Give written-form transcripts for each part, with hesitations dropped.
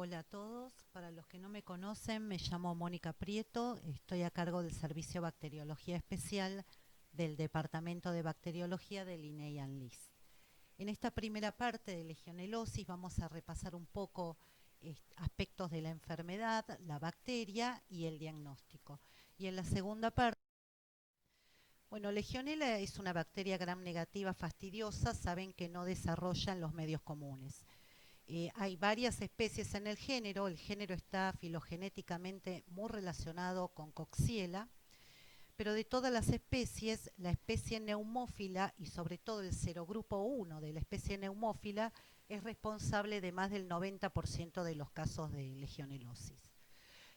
Hola a todos. Para los que no me conocen, me llamo Mónica Prieto. Estoy a cargo del Servicio de Bacteriología Especial del Departamento de Bacteriología del INEI ANLIS. En esta primera parte de legionelosis vamos a repasar un poco aspectos de la enfermedad, la bacteria y el diagnóstico. Y en la segunda parte, bueno, Legionela es una bacteria gram negativa fastidiosa, saben que no desarrolla en los medios comunes. Hay varias especies en el género está filogenéticamente muy relacionado con Coxiella, pero de todas las especies, la especie neumófila y sobre todo el serogrupo 1 de la especie neumófila es responsable de más del 90% de los casos de legionelosis.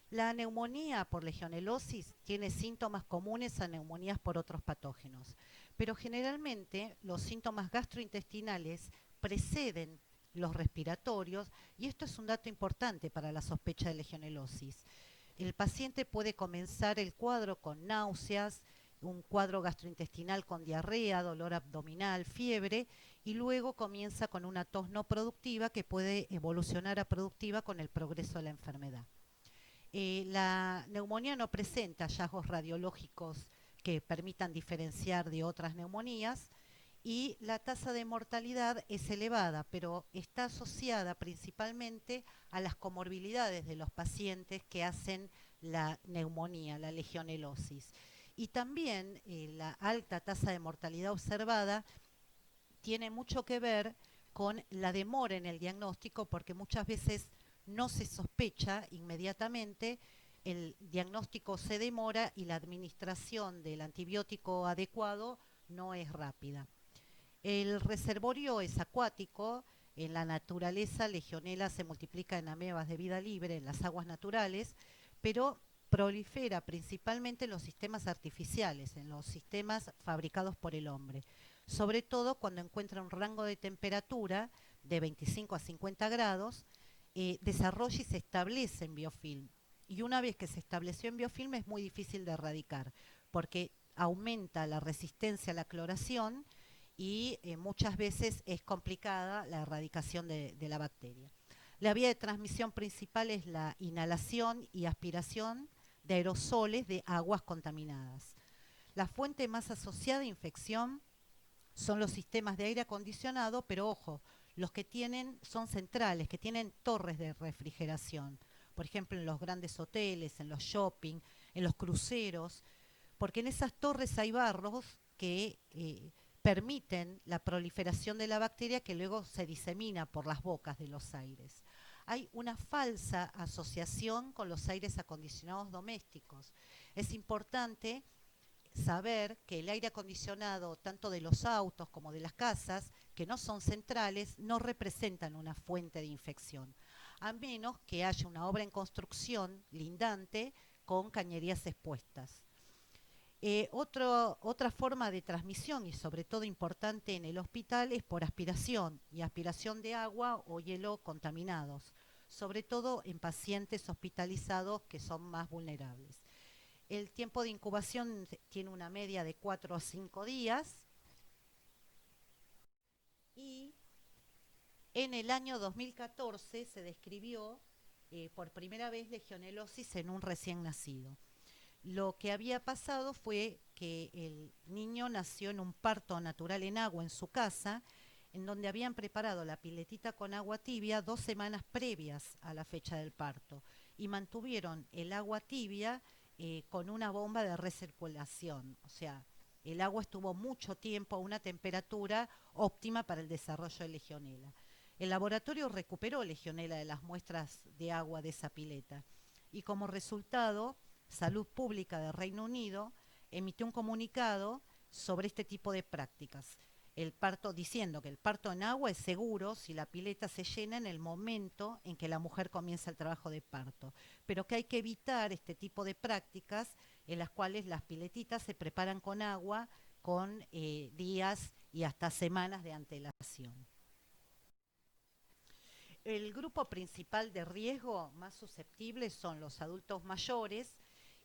La neumonía por legionelosis tiene síntomas comunes a neumonías por otros patógenos, pero generalmente los síntomas gastrointestinales preceden los respiratorios y esto es un dato importante para la sospecha de legionelosis. El paciente puede comenzar el cuadro con náuseas, un cuadro gastrointestinal con diarrea, dolor abdominal, fiebre y luego comienza con una tos no productiva que puede evolucionar a productiva con el progreso de la enfermedad. La neumonía no presenta hallazgos radiológicos que permitan diferenciar de otras neumonías y la tasa de mortalidad es elevada, pero está asociada principalmente a las comorbilidades de los pacientes que hacen la neumonía, la legionelosis. Y también la alta tasa de mortalidad observada tiene mucho que ver con la demora en el diagnóstico, porque muchas veces no se sospecha inmediatamente, el diagnóstico se demora y la administración del antibiótico adecuado no es rápida. El reservorio es acuático, en la naturaleza Legionela se multiplica en amebas de vida libre en las aguas naturales, pero prolifera principalmente en los sistemas artificiales, en los sistemas fabricados por el hombre, sobre todo cuando encuentra un rango de temperatura de 25 a 50 grados, desarrolla y se establece en biofilm. Y una vez que se estableció en biofilm es muy difícil de erradicar, porque aumenta la resistencia a la cloración y muchas veces es complicada la erradicación de la bacteria. La vía de transmisión principal es la inhalación y aspiración de aerosoles de aguas contaminadas. La fuente más asociada a infección son los sistemas de aire acondicionado, pero ojo, los que tienen son centrales, que tienen torres de refrigeración. Por ejemplo, en los grandes hoteles, en los shopping, en los cruceros, porque en esas torres hay barros que permiten la proliferación de la bacteria que luego se disemina por las bocas de los aires. Hay una falsa asociación con los aires acondicionados domésticos. Es importante saber que el aire acondicionado, tanto de los autos como de las casas, que no son centrales, no representan una fuente de infección, a menos que haya una obra en construcción lindante con cañerías expuestas. Otra forma de transmisión y sobre todo importante en el hospital es por aspiración y aspiración de agua o hielo contaminados, sobre todo en pacientes hospitalizados que son más vulnerables. El tiempo de incubación tiene una media de 4 a 5 días y en el año 2014 se describió por primera vez legionelosis en un recién nacido. Lo que había pasado fue que el niño nació en un parto natural en agua en su casa, en donde habían preparado la piletita con agua tibia 2 semanas previas a la fecha del parto y mantuvieron el agua tibia con una bomba de recirculación. O sea, el agua estuvo mucho tiempo a una temperatura óptima para el desarrollo de legionela. El laboratorio recuperó legionela de las muestras de agua de esa pileta y como resultado Salud Pública de Reino Unido emitió un comunicado sobre este tipo de prácticas. El parto, diciendo que el parto en agua es seguro si la pileta se llena en el momento en que la mujer comienza el trabajo de parto, pero que hay que evitar este tipo de prácticas en las cuales las piletitas se preparan con agua con días y hasta semanas de antelación. El grupo principal de riesgo más susceptible son los adultos mayores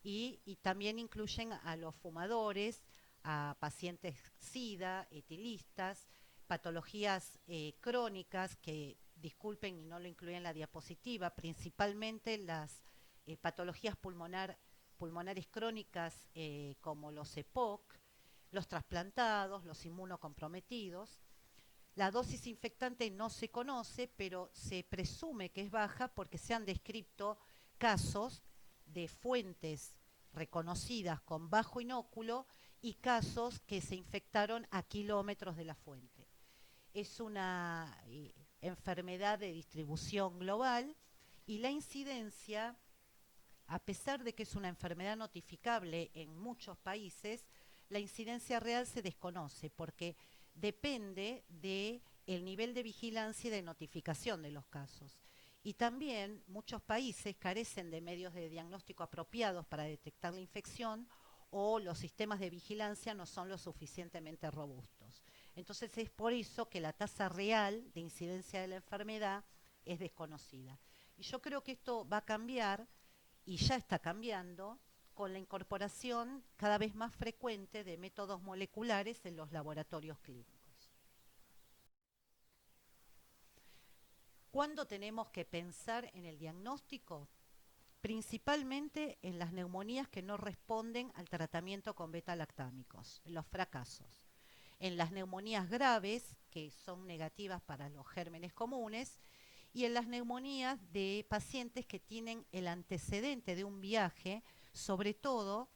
y también incluyen a los fumadores, a pacientes SIDA, etilistas, patologías crónicas que disculpen y no lo incluí en la diapositiva, principalmente las patologías pulmonares crónicas como los EPOC, los trasplantados, los inmunocomprometidos. La dosis infectante no se conoce, pero se presume que es baja porque se han descrito casos de fuentes reconocidas con bajo inóculo y casos que se infectaron a kilómetros de la fuente. Es una enfermedad de distribución global y la incidencia, a pesar de que es una enfermedad notificable en muchos países, la incidencia real se desconoce porque depende del nivel de vigilancia y de notificación de los casos. Y también muchos países carecen de medios de diagnóstico apropiados para detectar la infección o los sistemas de vigilancia no son lo suficientemente robustos. Entonces es por eso que la tasa real de incidencia de la enfermedad es desconocida. Y yo creo que esto va a cambiar y ya está cambiando con la incorporación cada vez más frecuente de métodos moleculares en los laboratorios clínicos. ¿Cuándo tenemos que pensar en el diagnóstico? Principalmente en las neumonías que no responden al tratamiento con beta-lactámicos, en los fracasos. En las neumonías graves, que son negativas para los gérmenes comunes, y en las neumonías de pacientes que tienen el antecedente de un viaje, sobre todo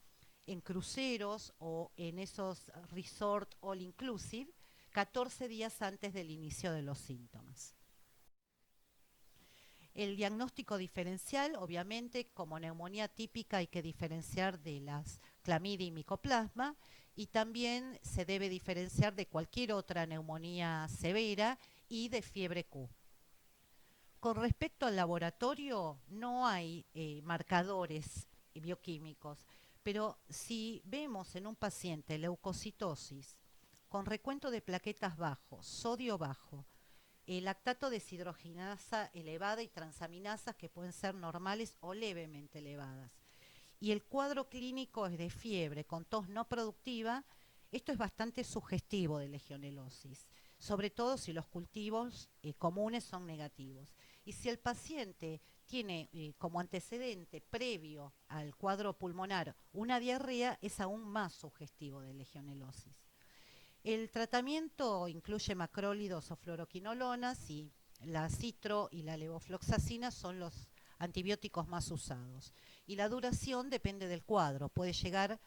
en cruceros o en esos resort all inclusive, 14 días antes del inicio de los síntomas. El diagnóstico diferencial, obviamente, como neumonía típica hay que diferenciar de las clamidia y micoplasma y también se debe diferenciar de cualquier otra neumonía severa y de fiebre Q. Con respecto al laboratorio, no hay marcadores bioquímicos, pero si vemos en un paciente leucocitosis con recuento de plaquetas bajo, sodio bajo, lactato deshidrogenasa elevada y transaminasas que pueden ser normales o levemente elevadas, y el cuadro clínico es de fiebre con tos no productiva, esto es bastante sugestivo de legionelosis, sobre todo si los cultivos comunes son negativos. Y si el paciente tiene como antecedente previo al cuadro pulmonar una diarrea, es aún más sugestivo de legionelosis. El tratamiento incluye macrólidos o fluoroquinolonas y la citro y la levofloxacina son los antibióticos más usados. Y la duración depende del cuadro, puede llegar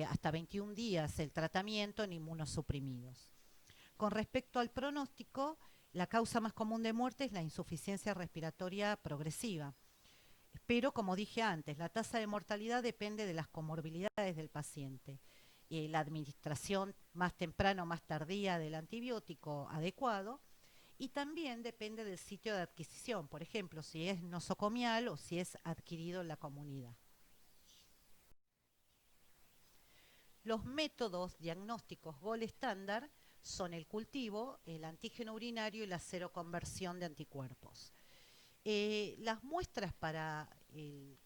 hasta 21 días el tratamiento en inmunosuprimidos. Con respecto al pronóstico, la causa más común de muerte es la insuficiencia respiratoria progresiva. Pero, como dije antes, la tasa de mortalidad depende de las comorbilidades del paciente. La administración más temprana o más tardía del antibiótico adecuado y también depende del sitio de adquisición, por ejemplo, si es nosocomial o si es adquirido en la comunidad. Los métodos diagnósticos gold estándar son el cultivo, el antígeno urinario y la seroconversión de anticuerpos. Las muestras para el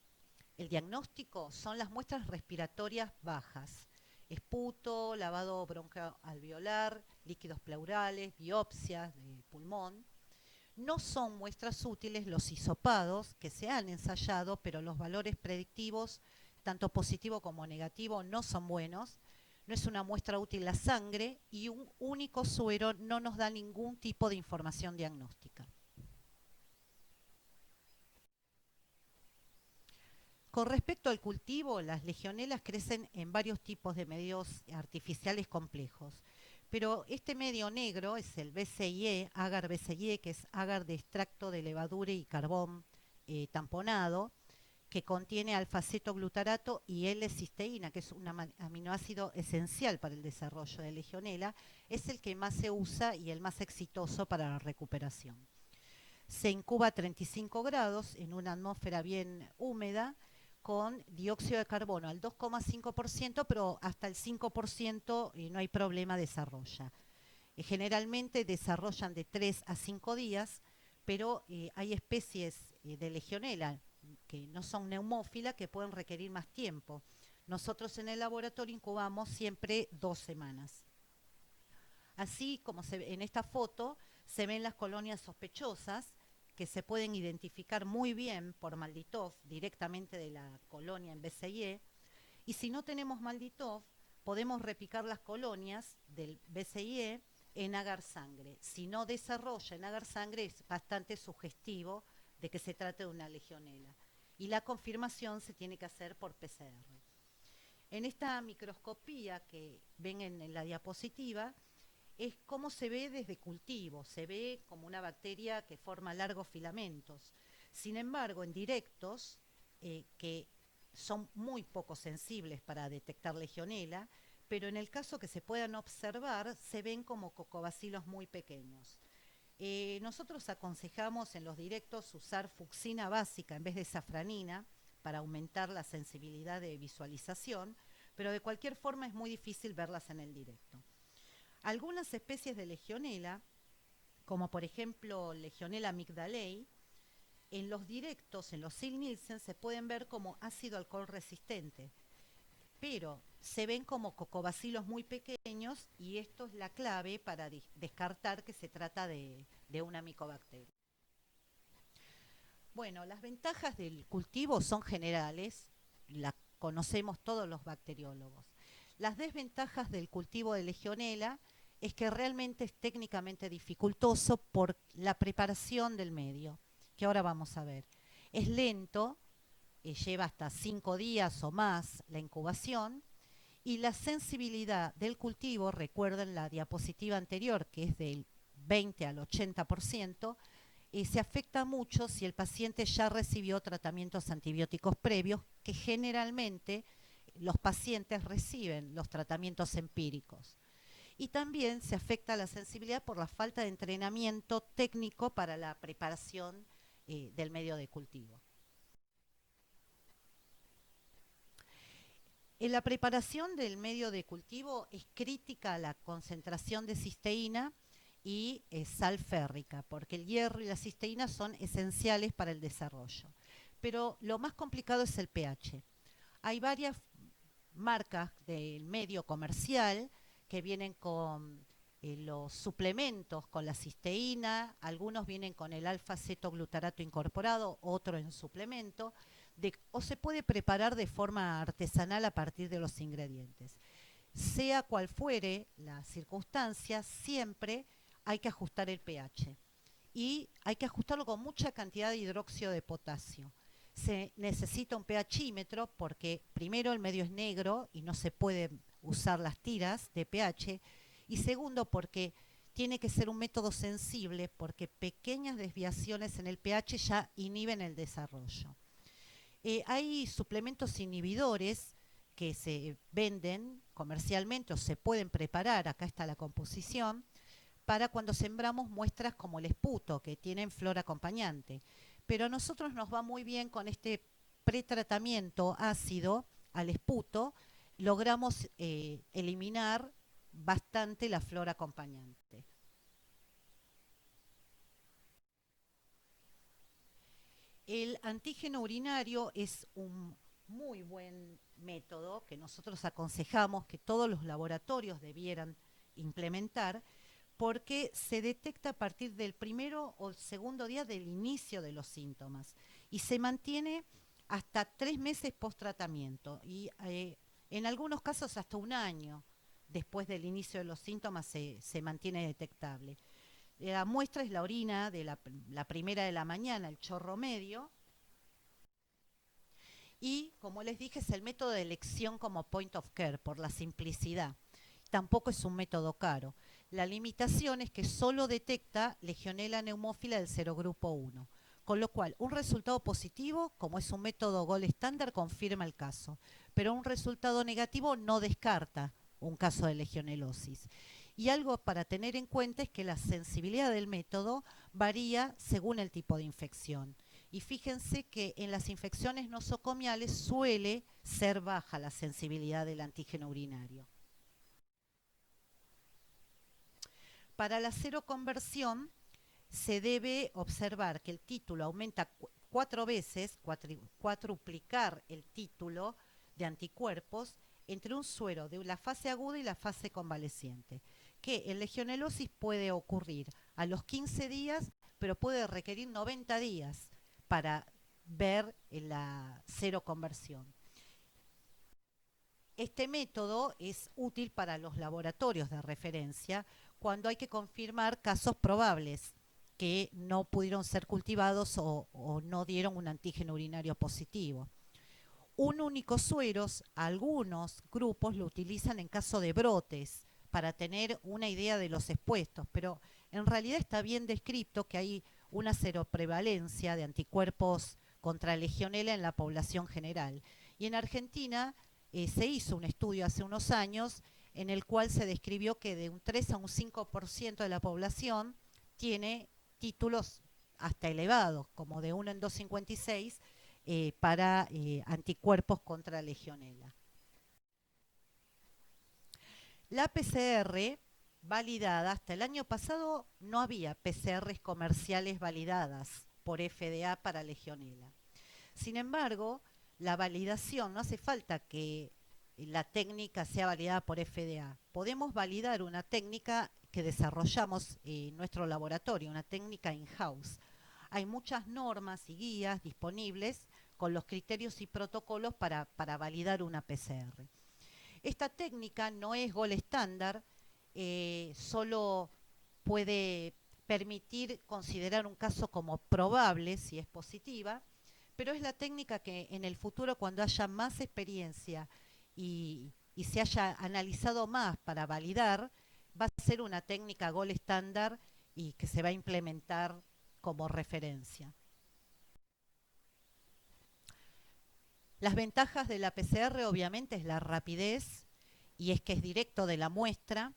diagnóstico son las muestras respiratorias bajas, esputo, lavado broncoalveolar, líquidos pleurales, biopsias de pulmón. No son muestras útiles los hisopados que se han ensayado, pero los valores predictivos, tanto positivo como negativo, no son buenos. No es una muestra útil la sangre y un único suero no nos da ningún tipo de información diagnóstica. Con respecto al cultivo, las legionelas crecen en varios tipos de medios artificiales complejos. Pero este medio negro es el BCIE, agar BCIE, que es agar de extracto de levadura y carbón tamponado, que contiene alfa-cetoglutarato y L-cisteína, que es un aminoácido esencial para el desarrollo de legionela, es el que más se usa y el más exitoso para la recuperación. Se incuba a 35 grados en una atmósfera bien húmeda con dióxido de carbono al 2,5%, pero hasta el 5% no hay problema, desarrolla. Generalmente desarrollan de 3 a 5 días, pero hay especies de legionela que no son neumófilas que pueden requerir más tiempo. Nosotros en el laboratorio incubamos siempre 2 semanas. Así como se ve en esta foto, Se ven las colonias sospechosas que se pueden identificar muy bien por Malditov directamente de la colonia en BCIE. Y si no tenemos Malditov, podemos repicar las colonias del BCIE en agar sangre. Si no desarrolla en agar sangre, es bastante sugestivo de que se trate de una legionela. Y la confirmación se tiene que hacer por PCR. En esta microscopía que ven en la diapositiva, es cómo se ve desde cultivo, se ve como una bacteria que forma largos filamentos. Sin embargo, en directos, que son muy poco sensibles para detectar legionela, pero en el caso que se puedan observar, se ven como cocobacilos muy pequeños. Nosotros aconsejamos en los directos usar fucsina básica en vez de safranina para aumentar la sensibilidad de visualización, pero de cualquier forma es muy difícil verlas en el directo. Algunas especies de legionela, como por ejemplo Legionella amygdalae, en los directos, en los Sil-Nielsen, se pueden ver como ácido alcohol resistente, pero se ven como cocobacilos muy pequeños y esto es la clave para descartar que se trata de una micobacteria. Bueno, las ventajas del cultivo son generales, las conocemos todos los bacteriólogos. Las desventajas del cultivo de Legionela es que realmente es técnicamente dificultoso por la preparación del medio, que ahora vamos a ver. Es lento, lleva hasta 5 días o más la incubación, y la sensibilidad del cultivo, recuerden la diapositiva anterior, que es del 20 al 80%, se afecta mucho si el paciente ya recibió tratamientos antibióticos previos, que generalmente los pacientes reciben los tratamientos empíricos. Y también se afecta la sensibilidad por la falta de entrenamiento técnico para la preparación del medio de cultivo. En la preparación del medio de cultivo es crítica la concentración de cisteína y sal férrica, porque el hierro y la cisteína son esenciales para el desarrollo. Pero lo más complicado es el pH. Hay varias marcas del medio comercial que vienen con los suplementos con la cisteína, algunos vienen con el alfa-cetoglutarato incorporado, otro en suplemento, o se puede preparar de forma artesanal a partir de los ingredientes. Sea cual fuere la circunstancia, siempre hay que ajustar el pH y hay que ajustarlo con mucha cantidad de hidróxido de potasio. Se necesita un pHímetro porque primero el medio es negro y no se pueden usar las tiras de pH, y segundo porque tiene que ser un método sensible porque pequeñas desviaciones en el pH ya inhiben el desarrollo. Hay suplementos inhibidores que se venden comercialmente o se pueden preparar, acá está la composición, para cuando sembramos muestras como el esputo, que tienen flor acompañante. Pero a nosotros nos va muy bien con este pretratamiento ácido al esputo, logramos eliminar bastante la flor acompañante. El antígeno urinario es un muy buen método que nosotros aconsejamos que todos los laboratorios debieran implementar, porque se detecta a partir del primero o segundo día del inicio de los síntomas y se mantiene hasta 3 meses post tratamiento y en algunos casos hasta un año después del inicio de los síntomas se mantiene detectable. La muestra es la orina de la primera de la mañana, el chorro medio, y como les dije es el método de elección como point of care por la simplicidad. Tampoco es un método caro. La limitación es que solo detecta Legionella neumófila del serogrupo 1, con lo cual un resultado positivo, como es un método gold estándar, confirma el caso, pero un resultado negativo no descarta un caso de legionelosis. Y algo para tener en cuenta es que la sensibilidad del método varía según el tipo de infección. Y fíjense que en las infecciones nosocomiales suele ser baja la sensibilidad del antígeno urinario. Para la seroconversión se debe observar que el título aumenta 4 veces, cuadruplicar el título de anticuerpos entre un suero de la fase aguda y la fase convaleciente, que el legionelosis puede ocurrir a los 15 días, pero puede requerir 90 días para ver la cero conversión. Este método es útil para los laboratorios de referencia cuando hay que confirmar casos probables que no pudieron ser cultivados o no dieron un antígeno urinario positivo. Un único suero, algunos grupos lo utilizan en caso de brotes para tener una idea de los expuestos, pero en realidad está bien descrito que hay una seroprevalencia de anticuerpos contra Legionela en la población general. Y en Argentina se hizo un estudio hace unos años en el cual se describió que de un 3 a un 5% de la población tiene títulos hasta elevados, como de 1 en 256, para anticuerpos contra Legionela. La PCR validada, hasta el año pasado no había PCRs comerciales validadas por FDA para Legionela. Sin embargo, la validación, no hace falta que la técnica sea validada por FDA. Podemos validar una técnica que desarrollamos en nuestro laboratorio, una técnica in-house. Hay muchas normas y guías disponibles con los criterios y protocolos para validar una PCR. Esta técnica no es gold estándar, solo puede permitir considerar un caso como probable si es positiva, pero es la técnica que en el futuro, cuando haya más experiencia y se haya analizado más para validar, va a ser una técnica gold estándar y que se va a implementar como referencia. Las ventajas de la PCR obviamente es la rapidez y es que es directo de la muestra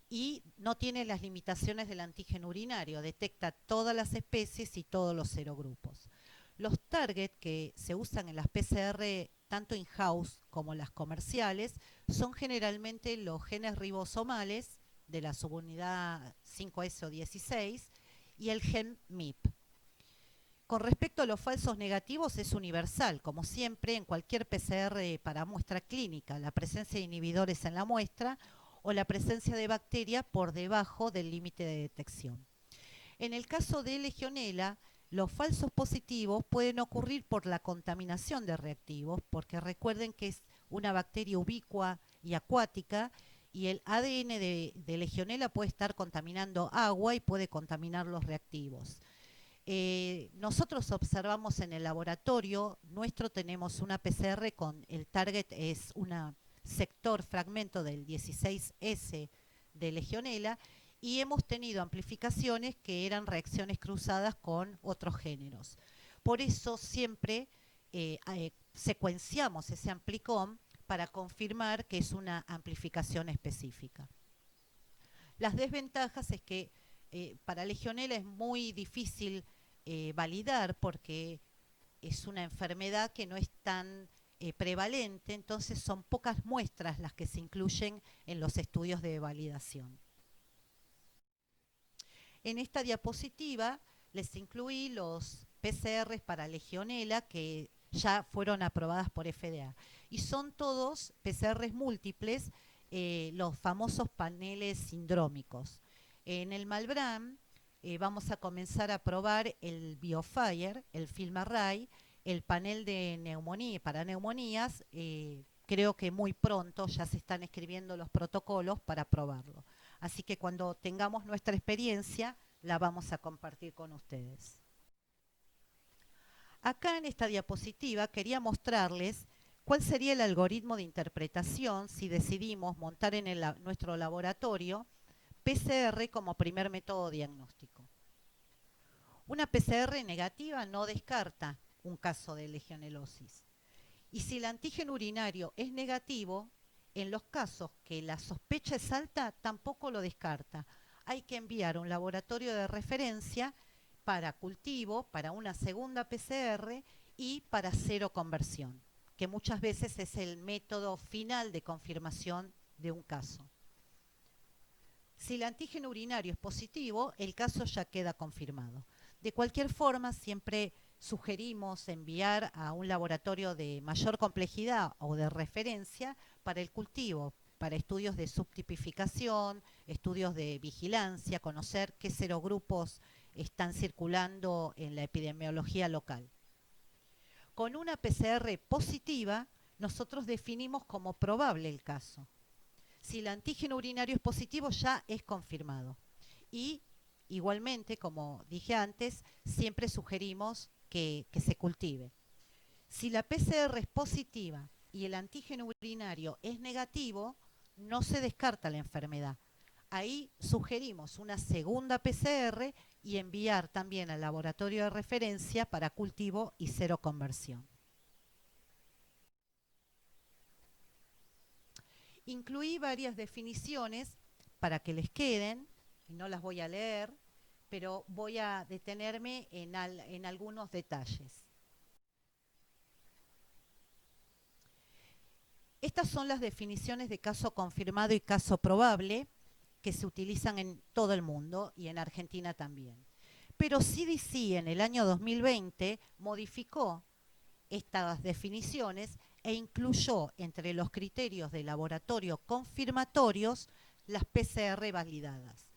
y no tiene las limitaciones del antígeno urinario, detecta todas las especies y todos los serogrupos. Los targets que se usan en las PCR, tanto in-house como las comerciales, son generalmente los genes ribosomales de la subunidad 5S o 16 y el gen MIP. Con respecto a los falsos negativos, es universal, como siempre en cualquier PCR para muestra clínica, la presencia de inhibidores en la muestra o la presencia de bacteria por debajo del límite de detección. En el caso de Legionela, los falsos positivos pueden ocurrir por la contaminación de reactivos, porque recuerden que es una bacteria ubicua y acuática y el ADN de Legionela puede estar contaminando agua y puede contaminar los reactivos. Nosotros observamos en el laboratorio nuestro, tenemos una PCR con el target es un sector fragmento del 16S de Legionela y hemos tenido amplificaciones que eran reacciones cruzadas con otros géneros. Por eso siempre secuenciamos ese amplicón para confirmar que es una amplificación específica. Las desventajas es que para Legionela es muy difícil validar porque es una enfermedad que no es tan prevalente, entonces son pocas muestras las que se incluyen en los estudios de validación. En esta diapositiva les incluí los PCRs para Legionela que ya fueron aprobadas por FDA y son todos PCRs múltiples, los famosos paneles sindrómicos. En el Malbrán vamos a comenzar a probar el BioFire, el FilmArray, el panel de neumonía para neumonías. Creo que muy pronto ya se están escribiendo los protocolos para probarlo. Así que cuando tengamos nuestra experiencia, la vamos a compartir con ustedes. Acá en esta diapositiva quería mostrarles cuál sería el algoritmo de interpretación si decidimos montar en nuestro laboratorio PCR como primer método diagnóstico. Una PCR negativa no descarta un caso de legionelosis. Y si el antígeno urinario es negativo, en los casos que la sospecha es alta, tampoco lo descarta. Hay que enviar a un laboratorio de referencia para cultivo, para una segunda PCR y para cero conversión, que muchas veces es el método final de confirmación de un caso. Si el antígeno urinario es positivo, el caso ya queda confirmado. De cualquier forma, siempre sugerimos enviar a un laboratorio de mayor complejidad o de referencia para el cultivo, para estudios de subtipificación, estudios de vigilancia, conocer qué serogrupos están circulando en la epidemiología local. Con una PCR positiva, nosotros definimos como probable el caso. Si el antígeno urinario es positivo, ya es confirmado. Y igualmente, como dije antes, siempre sugerimos que se cultive. Si la PCR es positiva y el antígeno urinario es negativo, no se descarta la enfermedad. Ahí sugerimos una segunda PCR y enviar también al laboratorio de referencia para cultivo y seroconversión. Incluí varias definiciones para que les queden, y no las voy a leer, pero voy a detenerme en algunos detalles. Estas son las definiciones de caso confirmado y caso probable que se utilizan en todo el mundo y en Argentina también. Pero CDC en el año 2020 modificó estas definiciones e incluyó entre los criterios de laboratorio confirmatorios las PCR validadas.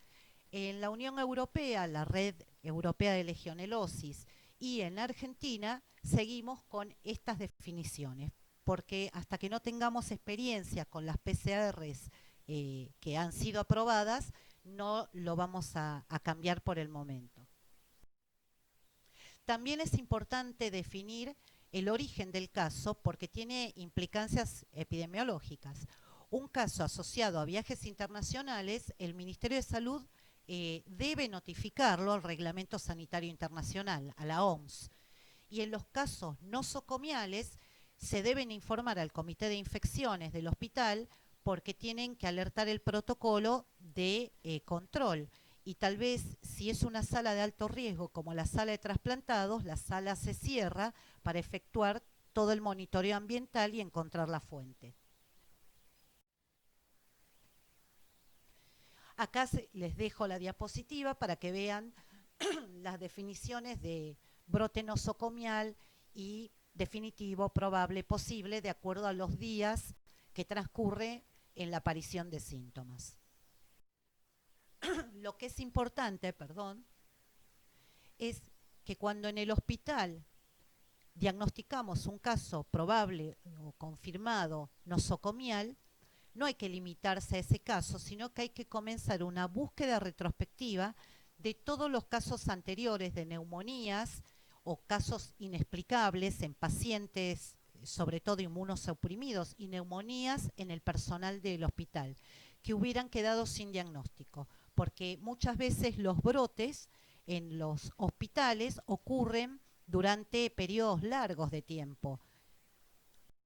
En la Unión Europea, la Red Europea de Legionelosis, y en Argentina seguimos con estas definiciones, porque hasta que no tengamos experiencia con las PCRs que han sido aprobadas, no lo vamos a cambiar por el momento. También es importante definir el origen del caso porque tiene implicancias epidemiológicas. Un caso asociado a viajes internacionales, el Ministerio de Salud debe notificarlo al Reglamento Sanitario Internacional, a la OMS. Y en los casos nosocomiales se deben informar al Comité de Infecciones del hospital porque tienen que alertar el protocolo de control. Y tal vez si es una sala de alto riesgo como la sala de trasplantados, la sala se cierra para efectuar todo el monitoreo ambiental y encontrar la fuente. Acá les dejo la diapositiva para que vean las definiciones de brote nosocomial y definitivo, probable, posible, de acuerdo a los días que transcurre en la aparición de síntomas. Lo que es importante, es que cuando en el hospital diagnosticamos un caso probable o confirmado nosocomial, no hay que limitarse a ese caso, sino que hay que comenzar una búsqueda retrospectiva de todos los casos anteriores de neumonías o casos inexplicables en pacientes, sobre todo inmunosuprimidos, y neumonías en el personal del hospital, que hubieran quedado sin diagnóstico, porque muchas veces los brotes en los hospitales ocurren durante periodos largos de tiempo.